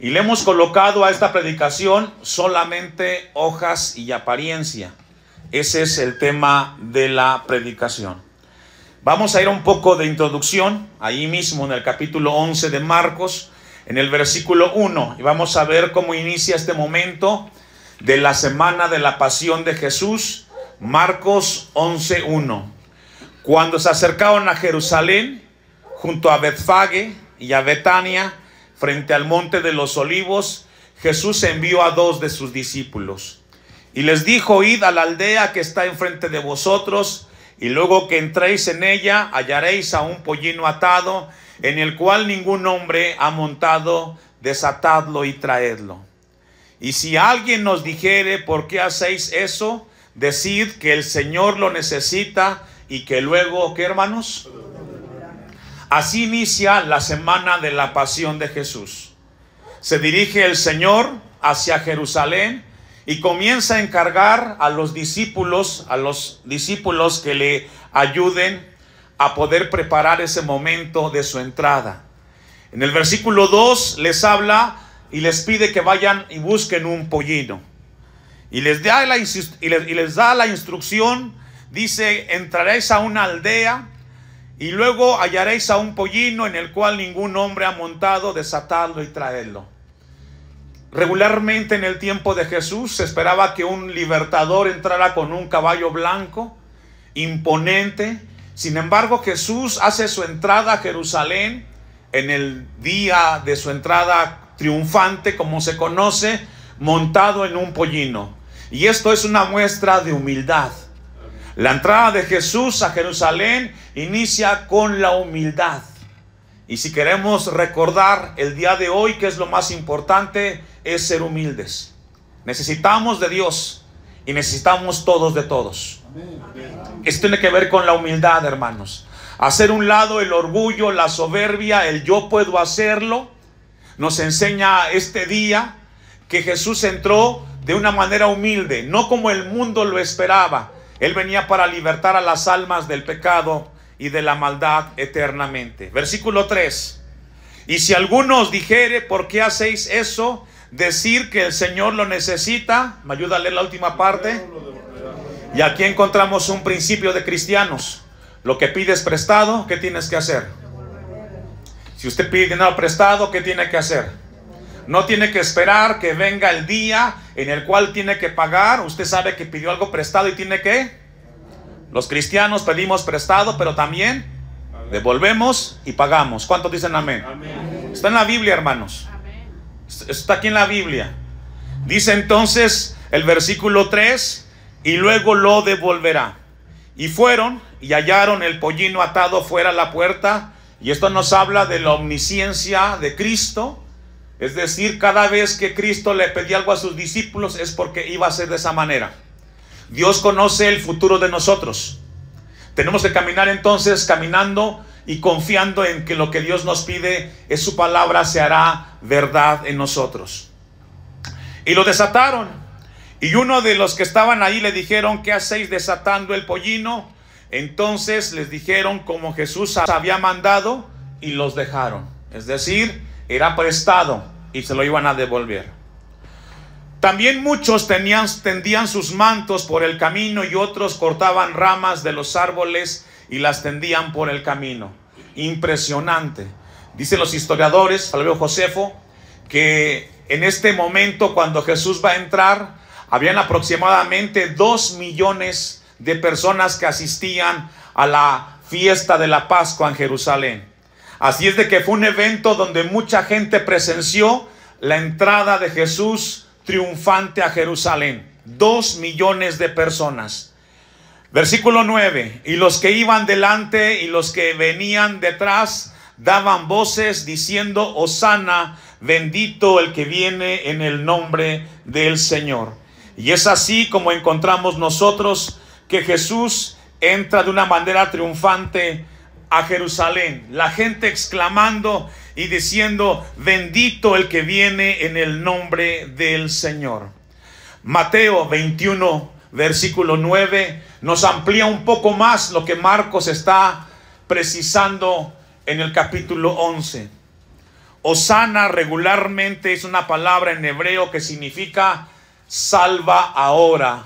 Y le hemos colocado a esta predicación solamente hojas y apariencia. Ese es el tema de la predicación. Vamos a ir a un poco de introducción, ahí mismo en el capítulo 11 de Marcos, en el versículo 1. Y vamos a ver cómo inicia este momento de la semana de la pasión de Jesús. Marcos 11:1. Cuando se acercaron a Jerusalén, junto a Betfage y a Betania, frente al monte de los Olivos, Jesús envió a 2 de sus discípulos. Y les dijo: id a la aldea que está enfrente de vosotros, y luego que entréis en ella, hallaréis a un pollino atado, en el cual ningún hombre ha montado. Desatadlo y traedlo. Y si alguien nos dijere: ¿por qué hacéis eso? Decid que el Señor lo necesita, y que luego, ¿qué, hermanos? Así inicia la semana de la pasión de Jesús. Se dirige el Señor hacia Jerusalén y comienza a encargar a los discípulos que le ayuden a poder preparar ese momento de su entrada. En el versículo 2 les habla y les pide que vayan y busquen un pollino. Y les da la instrucción, dice: entraréis a una aldea y luego hallaréis a un pollino en el cual ningún hombre ha montado. Desatadlo y traedlo. Regularmente en el tiempo de Jesús se esperaba que un libertador entrara con un caballo blanco, imponente. Sin embargo, Jesús hace su entrada a Jerusalén en el día de su entrada triunfante, como se conoce, montado en un pollino. Y esto es una muestra de humildad. La entrada de Jesús a Jerusalén inicia con la humildad. Y si queremos recordar el día de hoy, que es lo más importante, es ser humildes. Necesitamos de Dios y necesitamos todos de todos. Esto tiene que ver con la humildad, hermanos. Hacer un lado el orgullo, la soberbia, el yo puedo hacerlo. Nos enseña este día que Jesús entró de una manera humilde, no como el mundo lo esperaba. Él venía para libertar a las almas del pecado y de la maldad eternamente. Versículo 3. Y si alguno os dijere: ¿por qué hacéis eso? Decir que el Señor lo necesita. ¿Me ayuda a leer la última parte? Y aquí encontramos un principio de cristianos. Lo que pides prestado, ¿qué tienes que hacer? Si usted pide dinero prestado, ¿qué tiene que hacer? No tiene que esperar que venga el día en el cual tiene que pagar. Usted sabe que pidió algo prestado y tiene que... Los cristianos pedimos prestado, pero también devolvemos y pagamos. ¿Cuántos dicen amén? Amén. Está en la Biblia, hermanos. Amén. Está aquí en la Biblia. Dice entonces el versículo 3: y luego lo devolverá. Y fueron y hallaron el pollino atado fuera a la puerta. Y esto nos habla de la omnisciencia de Cristo. Es decir, cada vez que Cristo le pedía algo a sus discípulos es porque iba a ser de esa manera. Dios conoce el futuro de nosotros. Tenemos que caminar entonces, caminando y confiando en que lo que Dios nos pide es su palabra, se hará verdad en nosotros. Y lo desataron. Y uno de los que estaban ahí le dijeron: ¿qué hacéis desatando el pollino? Entonces les dijeron como Jesús había mandado y los dejaron. Es decir, era prestado y se lo iban a devolver. También muchos tendían sus mantos por el camino, y otros cortaban ramas de los árboles y las tendían por el camino. Impresionante. Dicen los historiadores, Flavio Josefo, que en este momento, cuando Jesús va a entrar, habían aproximadamente 2 millones de personas que asistían a la fiesta de la Pascua en Jerusalén. Así es de que fue un evento donde mucha gente presenció la entrada de Jesús triunfante a Jerusalén. 2 millones de personas. Versículo 9. Y los que iban delante y los que venían detrás daban voces diciendo: Hosana, bendito el que viene en el nombre del Señor. Y es así como encontramos nosotros que Jesús entra de una manera triunfante a Jerusalén. La gente exclamando y diciendo: bendito el que viene en el nombre del Señor. Mateo 21, versículo 9, nos amplía un poco más lo que Marcos está precisando en el capítulo 11. Osana regularmente es una palabra en hebreo que significa salva ahora,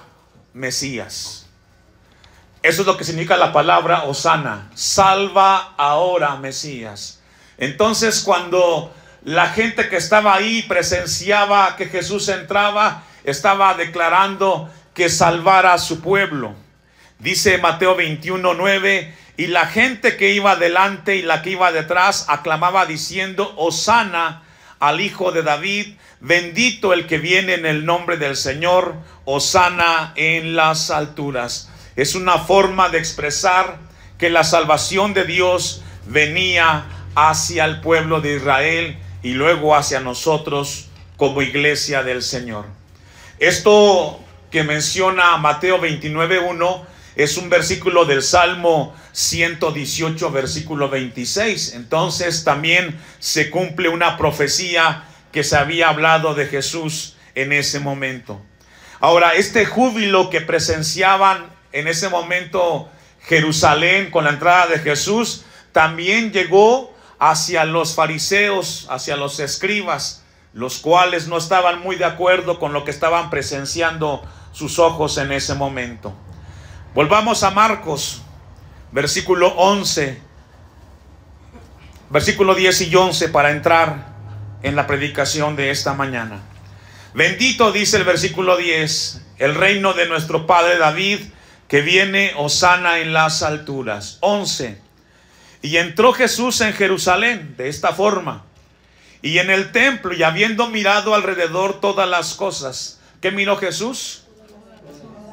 Mesías. Eso es lo que significa la palabra Osana, salva ahora, Mesías. Entonces, cuando la gente que estaba ahí presenciaba que Jesús entraba, estaba declarando que salvara a su pueblo. Dice Mateo 21:9, y la gente que iba delante y la que iba detrás aclamaba diciendo, Osana al Hijo de David, bendito el que viene en el nombre del Señor, Osana en las alturas. Es una forma de expresar que la salvación de Dios venía hacia el pueblo de Israel y luego hacia nosotros como iglesia del Señor. Esto que menciona Mateo 29:1 es un versículo del Salmo 118, versículo 26. Entonces también se cumple una profecía que se había hablado de Jesús en ese momento. Ahora, este júbilo que presenciaban en ese momento Jerusalén con la entrada de Jesús, también llegó hacia los fariseos, hacia los escribas, los cuales no estaban muy de acuerdo con lo que estaban presenciando sus ojos en ese momento. Volvamos a Marcos, versículo 11, versículo 10 y 11 para entrar en la predicación de esta mañana. Bendito, dice el versículo 10, el reino de nuestro padre David, que viene Osana en las alturas. 11. Y entró Jesús en Jerusalén de esta forma, y en el templo, y habiendo mirado alrededor todas las cosas. ¿Qué miró Jesús?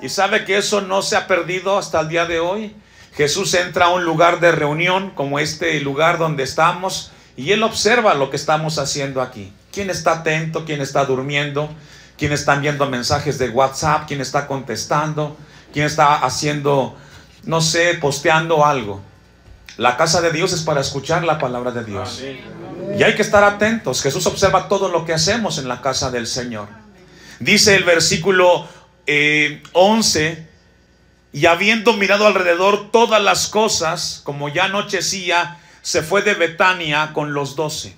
Y sabe que eso no se ha perdido hasta el día de hoy. Jesús entra a un lugar de reunión como este lugar donde estamos, y Él observa lo que estamos haciendo aquí. ¿Quién está atento? ¿Quién está durmiendo? ¿Quién está viendo mensajes de WhatsApp? ¿Quién está contestando? ¿Quién está haciendo, no sé, posteando algo? La casa de Dios es para escuchar la palabra de Dios. Y hay que estar atentos. Jesús observa todo lo que hacemos en la casa del Señor. Dice el versículo 11, y habiendo mirado alrededor todas las cosas, como ya anochecía, se fue de Betania con los 12.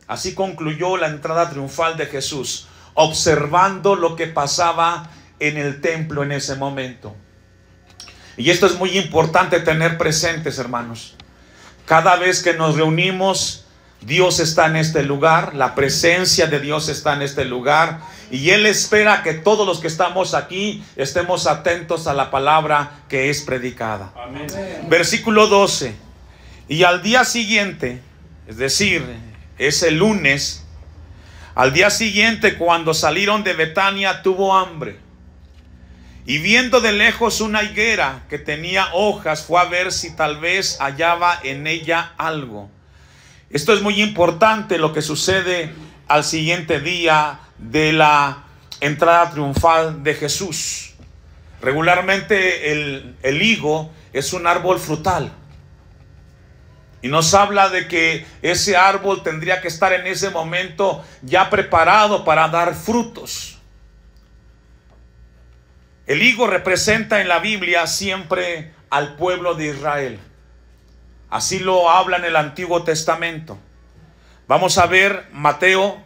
Así concluyó la entrada triunfal de Jesús, observando lo que pasaba en el templo en ese momento. Y esto es muy importante tener presentes, hermanos. Cada vez que nos reunimos, Dios está en este lugar, la presencia de Dios está en este lugar, y Él espera que todos los que estamos aquí estemos atentos a la palabra que es predicada. Amén. Versículo 12. Y al día siguiente, es decir, ese lunes, al día siguiente, cuando salieron de Betania, tuvo hambre. Y viendo de lejos una higuera que tenía hojas, fue a ver si tal vez hallaba en ella algo. Esto es muy importante, lo que sucede al siguiente día de la entrada triunfal de Jesús. Regularmente el higo es un árbol frutal, y nos habla de que ese árbol tendría que estar en ese momento ya preparado para dar frutos. El higo representa en la Biblia siempre al pueblo de Israel. Así lo habla en el Antiguo Testamento. Vamos a ver Mateo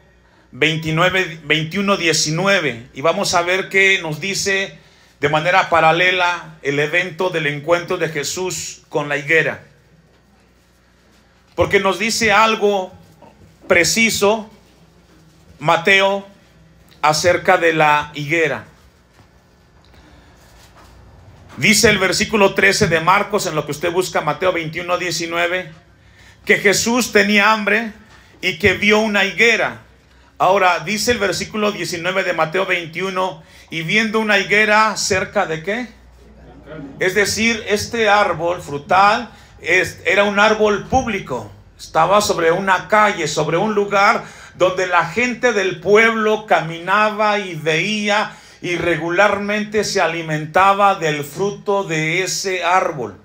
21, 19, y vamos a ver qué nos dice de manera paralela el evento del encuentro de Jesús con la higuera. Porque nos dice algo preciso Mateo acerca de la higuera. Dice el versículo 13 de Marcos, en lo que usted busca, Mateo 21, 19, que Jesús tenía hambre y que vio una higuera. Ahora, dice el versículo 19 de Mateo 21, y viendo una higuera cerca de ¿qué? Es decir, este árbol frutal era un árbol público. Estaba sobre una calle, sobre un lugar donde la gente del pueblo caminaba y veía, y regularmente se alimentaba del fruto de ese árbol.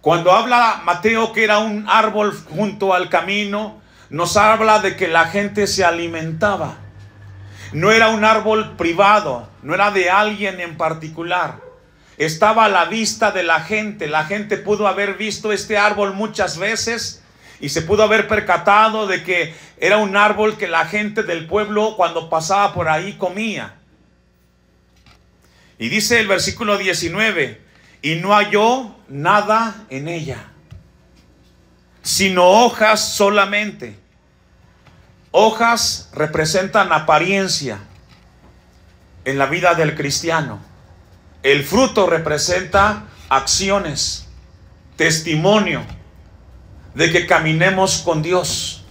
Cuando habla Mateo que era un árbol junto al camino, nos habla de que la gente se alimentaba. No era un árbol privado, no era de alguien en particular. Estaba a la vista de la gente. La gente pudo haber visto este árbol muchas veces y se pudo haber percatado de que era un árbol que la gente del pueblo cuando pasaba por ahí comía. Y dice el versículo 19, y no halló nada en ella, sino hojas solamente. Hojas representan apariencia en la vida del cristiano. El fruto representa acciones, testimonio de que caminemos con Dios.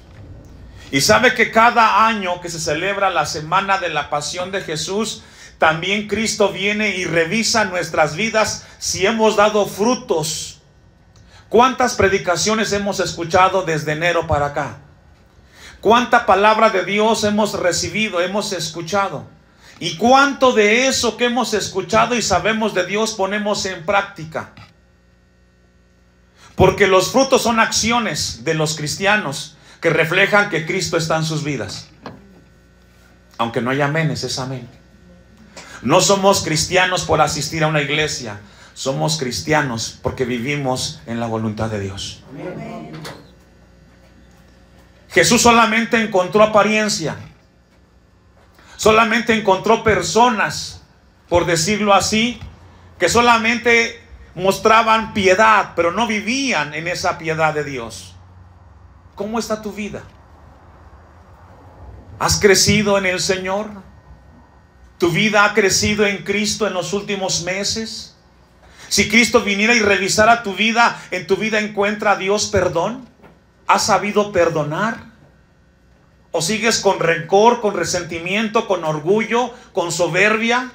Y sabe que cada año que se celebra la semana de la pasión de Jesús, también Cristo viene y revisa nuestras vidas si hemos dado frutos. ¿Cuántas predicaciones hemos escuchado desde enero para acá? ¿Cuánta palabra de Dios hemos recibido, hemos escuchado? ¿Y cuánto de eso que hemos escuchado y sabemos de Dios ponemos en práctica? Porque los frutos son acciones de los cristianos que reflejan que Cristo está en sus vidas. Aunque no haya amenes, es amén. No somos cristianos por asistir a una iglesia. Somos cristianos porque vivimos en la voluntad de Dios. Amén. Jesús solamente encontró apariencia. Solamente encontró personas, por decirlo así, que solamente mostraban piedad, pero no vivían en esa piedad de Dios. ¿Cómo está tu vida? ¿Has crecido en el Señor? ¿Tu vida ha crecido en Cristo en los últimos meses? Si Cristo viniera y revisara tu vida, ¿en tu vida encuentra a Dios perdón? ¿Has sabido perdonar? ¿O sigues con rencor, con resentimiento, con orgullo, con soberbia?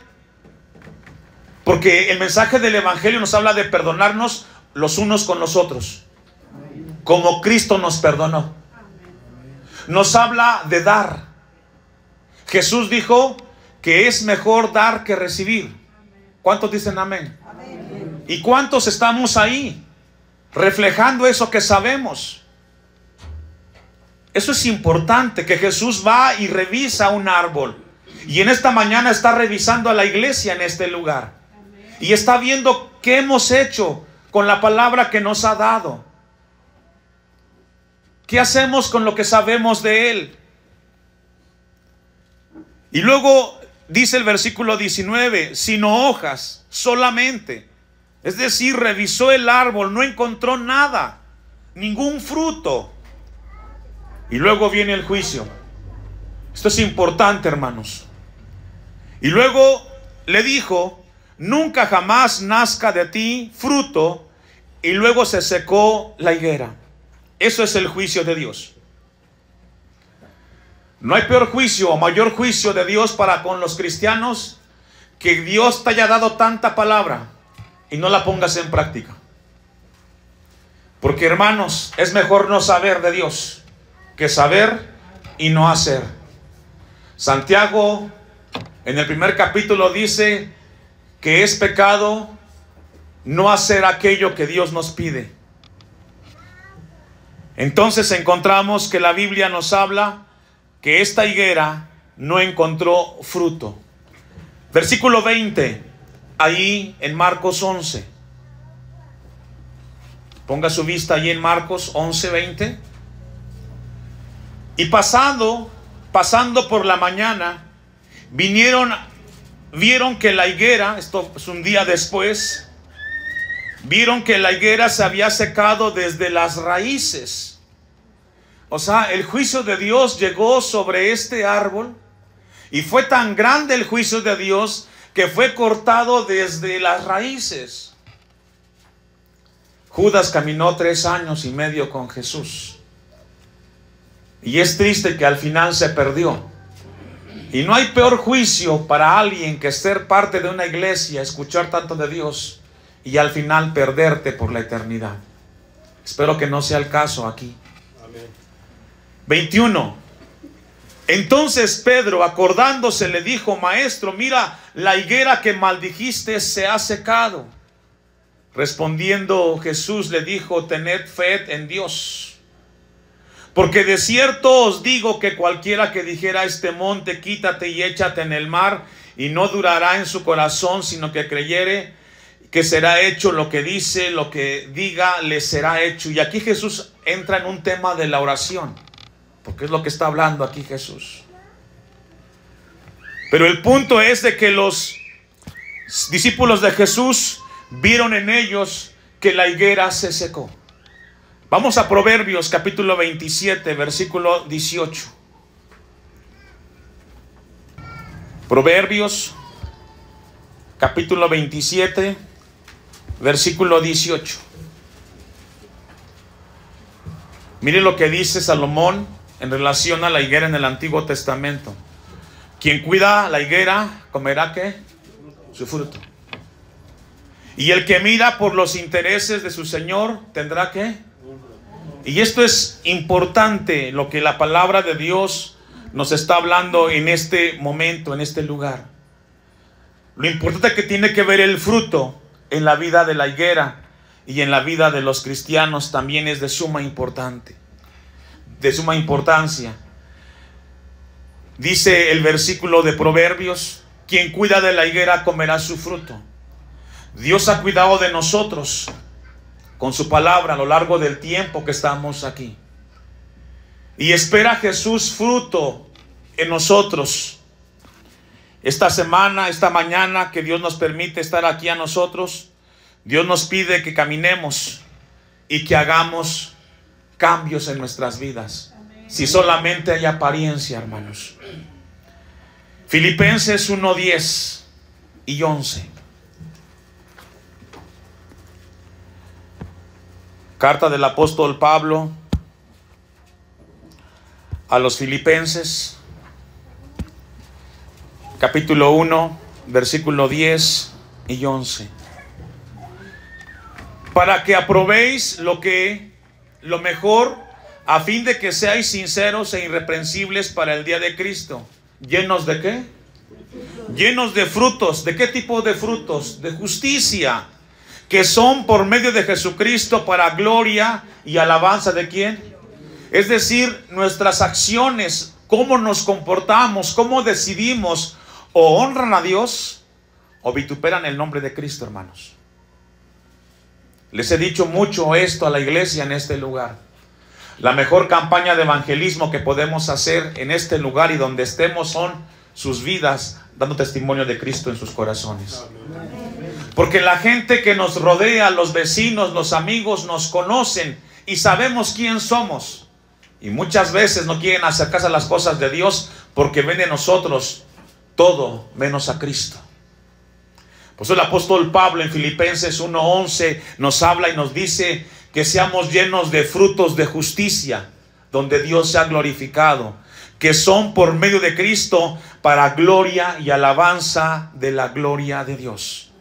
Porque el mensaje del Evangelio nos habla de perdonarnos los unos con los otros, como Cristo nos perdonó. Nos habla de dar. Jesús dijo que es mejor dar que recibir. ¿Cuántos dicen amén? Amén. ¿Y cuántos estamos ahí reflejando eso que sabemos? Eso es importante, que Jesús va y revisa un árbol. Y en esta mañana está revisando a la iglesia en este lugar. Y está viendo qué hemos hecho con la palabra que nos ha dado. ¿Qué hacemos con lo que sabemos de Él? Y luego dice el versículo 19, sino hojas solamente. Es decir, revisó el árbol, no encontró nada, ningún fruto. Y luego viene el juicio. Esto es importante, hermanos. Y luego le dijo, nunca jamás nazca de ti fruto. Y luego se secó la higuera. Eso es el juicio de Dios. No hay peor juicio o mayor juicio de Dios para con los cristianos que Dios te haya dado tanta palabra y no la pongas en práctica. Porque, hermanos, es mejor no saber de Dios que saber y no hacer. Santiago en el primer capítulo dice que es pecado no hacer aquello que Dios nos pide. Entonces encontramos que la Biblia nos habla que esta higuera no encontró fruto. Versículo 20, ahí en Marcos 11. Ponga su vista ahí en Marcos 11, 20. Y pasando por la mañana, vieron que la higuera, esto es un día después, vieron que la higuera se había secado desde las raíces. O sea, el juicio de Dios llegó sobre este árbol y fue tan grande el juicio de Dios que fue cortado desde las raíces. Judas caminó 3 años y medio con Jesús. Y es triste que al final se perdió. Y no hay peor juicio para alguien que ser parte de una iglesia, escuchar tanto de Dios y al final perderte por la eternidad. Espero que no sea el caso aquí. Amén. 21. Entonces Pedro, acordándose, le dijo: Maestro, mira, la higuera que maldijiste se ha secado. Respondiendo Jesús le dijo: tened fe en Dios. Porque de cierto os digo que cualquiera que dijera a este monte, quítate y échate en el mar, y no durará en su corazón, sino que creyere que será hecho lo que dice, lo que diga, le será hecho. Y aquí Jesús entra en un tema de la oración, porque es lo que está hablando aquí Jesús. Pero el punto es de que los discípulos de Jesús vieron en ellos que la higuera se secó. Vamos a Proverbios capítulo 27, versículo 18. Proverbios capítulo 27, versículo 18. Mire lo que dice Salomón en relación a la higuera en el Antiguo Testamento. Quien cuida la higuera comerá ¿qué? Su fruto. Y el que mira por los intereses de su Señor tendrá ¿qué? Y esto es importante, lo que la palabra de Dios nos está hablando en este momento, en este lugar. Lo importante que tiene que ver el fruto en la vida de la higuera y en la vida de los cristianos también es de suma importancia. Dice el versículo de Proverbios: quien cuida de la higuera comerá su fruto. Dios ha cuidado de nosotros con su palabra a lo largo del tiempo que estamos aquí. Y espera Jesús fruto en nosotros. Esta semana, esta mañana que Dios nos permite estar aquí a nosotros, Dios nos pide que caminemos y que hagamos cambios en nuestras vidas. Si solamente hay apariencia, hermanos. Filipenses 1:10 y 11. Carta del apóstol Pablo a los Filipenses, capítulo 1, versículo 10 y 11. Para que aprobéis lo mejor, a fin de que seáis sinceros e irreprensibles para el día de Cristo. ¿Llenos de qué? Llenos de frutos. ¿De qué tipo de frutos? De justicia, que son por medio de Jesucristo para gloria y alabanza ¿de quién? Es decir, nuestras acciones, cómo nos comportamos, cómo decidimos, o honran a Dios o vituperan el nombre de Cristo, hermanos. Les he dicho mucho esto a la iglesia en este lugar. La mejor campaña de evangelismo que podemos hacer en este lugar y donde estemos son sus vidas dando testimonio de Cristo en sus corazones. Porque la gente que nos rodea, los vecinos, los amigos, nos conocen y sabemos quién somos. Y muchas veces no quieren acercarse a las cosas de Dios porque ven en nosotros todo menos a Cristo. Por eso el apóstol Pablo en Filipenses 1:11 nos habla y nos dice que seamos llenos de frutos de justicia, donde Dios se ha glorificado, que son por medio de Cristo para gloria y alabanza de la gloria de Dios.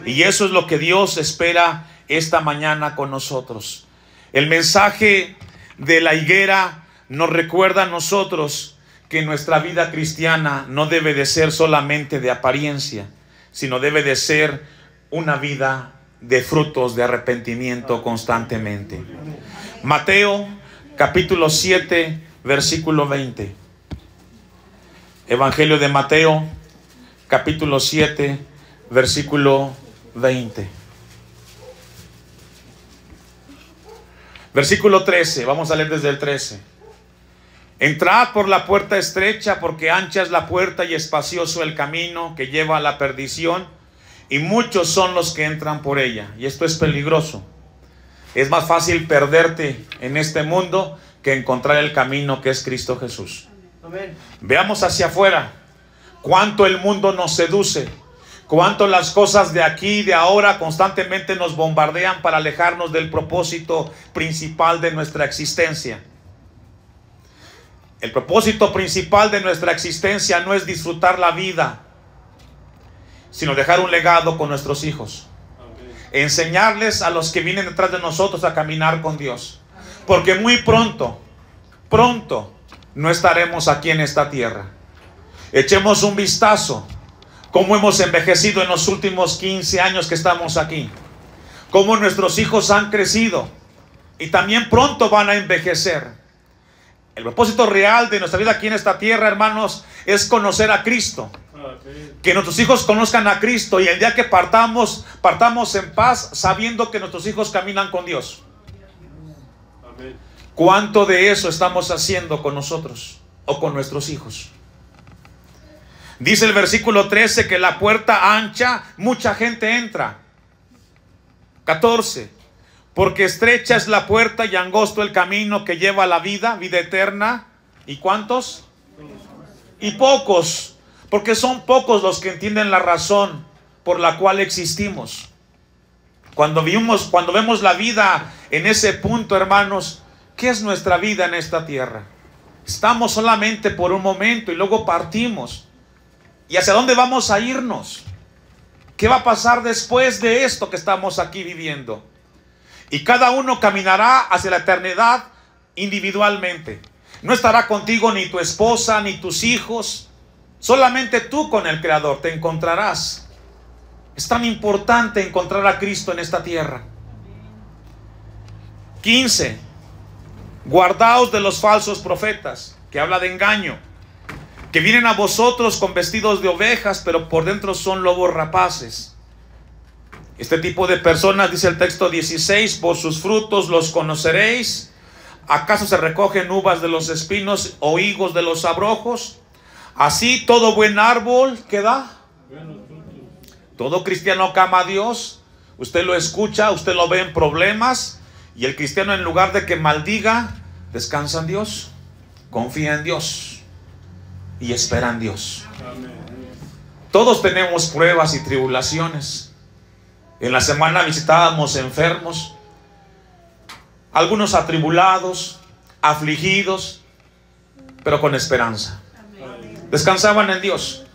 Y eso es lo que Dios espera esta mañana con nosotros. El mensaje de la higuera nos recuerda a nosotros que nuestra vida cristiana no debe de ser solamente de apariencia, sino debe de ser una vida de frutos de arrepentimiento constantemente. Mateo capítulo 7 versículo 20. Evangelio de Mateo capítulo 7 versículo 20. Versículo 13, vamos a leer desde el 13. Entrad por la puerta estrecha, porque ancha es la puerta y espacioso el camino que lleva a la perdición, y muchos son los que entran por ella. Y esto es peligroso. Es más fácil perderte en este mundo que encontrar el camino que es Cristo Jesús. Amén. Veamos hacia afuera cuánto el mundo nos seduce, cuánto las cosas de aquí y de ahora constantemente nos bombardean para alejarnos del propósito principal de nuestra existencia. El propósito principal de nuestra existencia no es disfrutar la vida, sino dejar un legado con nuestros hijos. Enseñarles a los que vienen detrás de nosotros a caminar con Dios. Porque muy pronto no estaremos aquí en esta tierra. Echemos un vistazo cómo hemos envejecido en los últimos 15 años que estamos aquí. Cómo nuestros hijos han crecido y también pronto van a envejecer. El propósito real de nuestra vida aquí en esta tierra, hermanos, es conocer a Cristo. Que nuestros hijos conozcan a Cristo y el día que partamos en paz sabiendo que nuestros hijos caminan con Dios. ¿Cuánto de eso estamos haciendo con nosotros o con nuestros hijos? Dice el versículo 13 que la puerta ancha, mucha gente entra. 14. Porque estrecha es la puerta y angosto el camino que lleva a la vida, vida eterna. ¿Y cuántos? Y pocos, porque son pocos los que entienden la razón por la cual existimos. Cuando vemos la vida en ese punto, hermanos, ¿qué es nuestra vida en esta tierra? Estamos solamente por un momento y luego partimos. ¿Y hacia dónde vamos a irnos? ¿Qué va a pasar después de esto que estamos aquí viviendo? Y cada uno caminará hacia la eternidad individualmente. No estará contigo ni tu esposa ni tus hijos. Solamente tú con el Creador te encontrarás. Es tan importante encontrar a Cristo en esta tierra. 15. Guardaos de los falsos profetas, que habla de engaño, que vienen a vosotros con vestidos de ovejas, pero por dentro son lobos rapaces. Este tipo de personas, dice el texto 16, por sus frutos los conoceréis. ¿Acaso se recogen uvas de los espinos o higos de los abrojos? Así todo buen árbol, ¿qué da? Todo cristiano que ama a Dios, usted lo escucha, usted lo ve en problemas, y el cristiano, en lugar de que maldiga, descansa en Dios, confía en Dios y espera en Dios. Todos tenemos pruebas y tribulaciones. En la semana visitábamos enfermos, algunos atribulados, afligidos, pero con esperanza. Descansaban en Dios.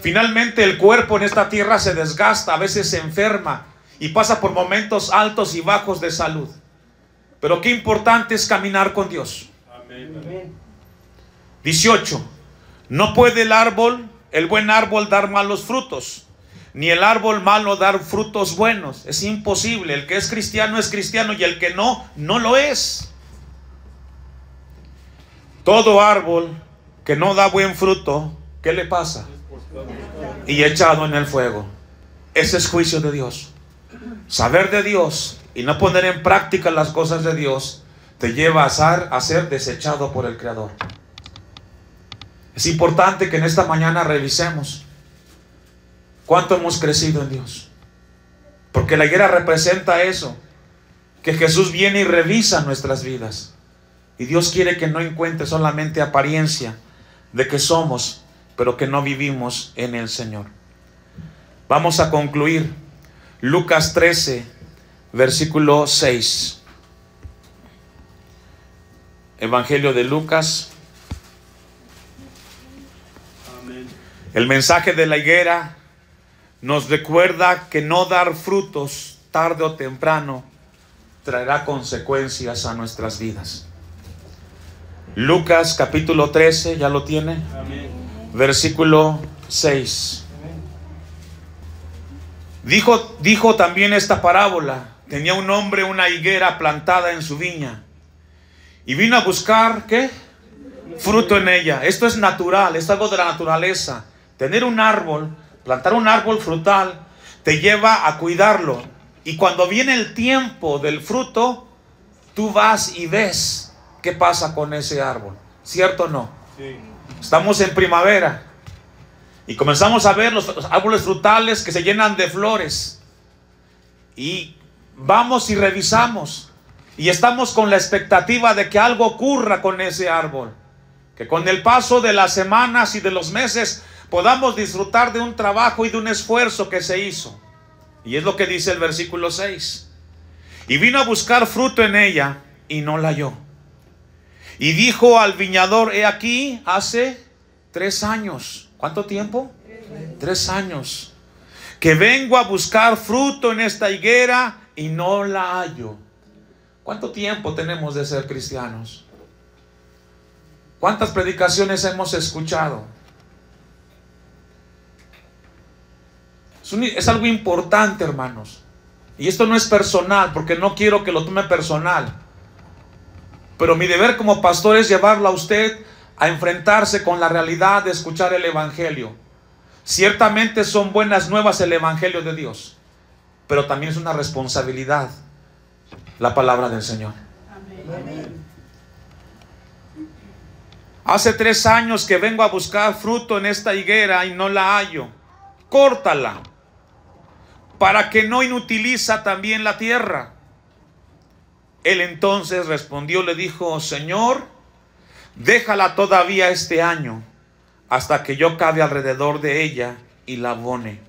Finalmente el cuerpo en esta tierra se desgasta, a veces se enferma y pasa por momentos altos y bajos de salud. Pero qué importante es caminar con Dios. 18. No puede el buen árbol dar malos frutos, ni el árbol malo dar frutos buenos. Es imposible. El que es cristiano y el que no, no lo es. Todo árbol que no da buen fruto, ¿qué le pasa? Y echado en el fuego. Ese es juicio de Dios. Saber de Dios y no poner en práctica las cosas de Dios te lleva a ser desechado por el Creador. Es importante que en esta mañana revisemos cuánto hemos crecido en Dios, porque la higuera representa eso, que Jesús viene y revisa nuestras vidas, y Dios quiere que no encuentre solamente apariencia de que somos, pero que no vivimos en el Señor. Vamos a concluir. Lucas 13, versículo 6. Evangelio de Lucas. Amén. El mensaje de la higuera nos recuerda que no dar frutos tarde o temprano traerá consecuencias a nuestras vidas. Lucas capítulo 13, ¿ya lo tiene? Amén. Versículo 6. Dijo también esta parábola. Tenía un hombre una higuera plantada en su viña y vino a buscar, ¿qué? Fruto en ella. Esto es natural, es algo de la naturaleza. Tener un árbol, plantar un árbol frutal, te lleva a cuidarlo. Y cuando viene el tiempo del fruto, tú vas y ves qué pasa con ese árbol. ¿Cierto o no? Sí. Estamos en primavera y comenzamos a ver los árboles frutales que se llenan de flores. Y vamos y revisamos. Y estamos con la expectativa de que algo ocurra con ese árbol. Que con el paso de las semanas y de los meses podamos disfrutar de un trabajo y de un esfuerzo que se hizo. Y es lo que dice el versículo 6. Y vino a buscar fruto en ella y no la halló. Y dijo al viñador, he aquí, hace 3 años. ¿Cuánto tiempo? 3 años. Que vengo a buscar fruto en esta higuera y no la hallo. ¿Cuánto tiempo tenemos de ser cristianos? ¿Cuántas predicaciones hemos escuchado? Es algo importante, hermanos. Y esto no es personal, porque no quiero que lo tome personal. Pero mi deber como pastor es llevarlo a usted a enfrentarse con la realidad de escuchar el Evangelio. Ciertamente son buenas nuevas el Evangelio de Dios, pero también es una responsabilidad la palabra del Señor. Amén. Hace 3 años que vengo a buscar fruto en esta higuera y no la hallo. Córtala, para que no inutiliza también la tierra. Él entonces respondió, le dijo: Señor, déjala todavía este año, hasta que yo cabe alrededor de ella y la abone.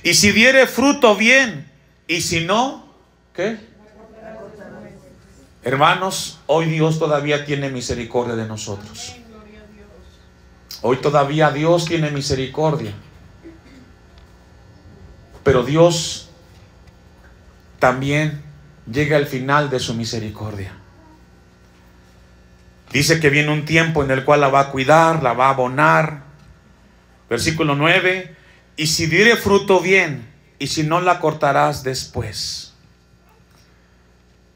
Y si diere fruto, bien, y si no, ¿qué? Hermanos, hoy Dios todavía tiene misericordia de nosotros. Hoy todavía Dios tiene misericordia. Pero Dios también llega al final de su misericordia. Dice que viene un tiempo en el cual la va a cuidar, la va a abonar. Versículo 9: y si diere fruto, bien, y si no, la cortarás después.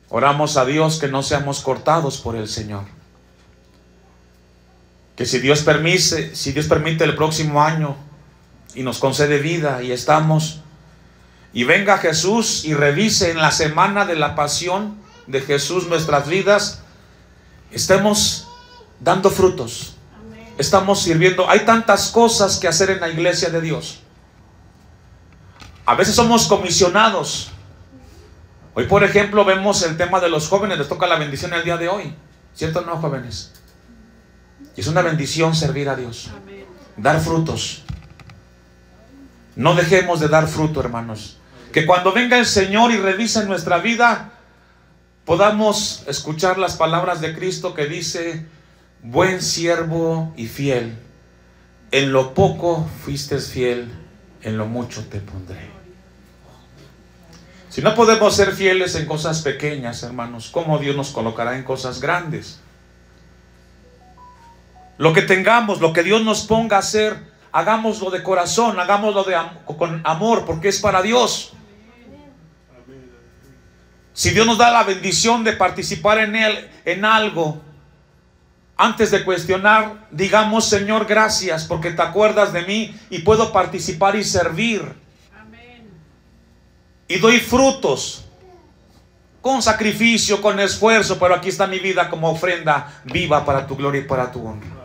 Oramos a Dios que no seamos cortados por el Señor. Que si Dios permite el próximo año y nos concede vida y estamos, y venga Jesús y revise en la semana de la pasión de Jesús nuestras vidas, estemos dando frutos, estamos sirviendo. Hay tantas cosas que hacer en la iglesia de Dios. A veces somos comisionados. Hoy, por ejemplo, vemos el tema de los jóvenes. Les toca la bendición el día de hoy, ¿cierto o no, jóvenes? Es una bendición servir a Dios, dar frutos. No dejemos de dar fruto, hermanos. Que cuando venga el Señor y revise nuestra vida, podamos escuchar las palabras de Cristo que dice: buen siervo y fiel, en lo poco fuiste fiel, en lo mucho te pondré. Si no podemos ser fieles en cosas pequeñas, hermanos, ¿cómo Dios nos colocará en cosas grandes? Lo que tengamos, lo que Dios nos ponga a hacer, hagámoslo de corazón, hagámoslo con amor, porque es para Dios. Si Dios nos da la bendición de participar en algo, antes de cuestionar, digamos: Señor, gracias porque te acuerdas de mí y puedo participar y servir. Y doy frutos con sacrificio, con esfuerzo, pero aquí está mi vida como ofrenda viva para tu gloria y para tu honra.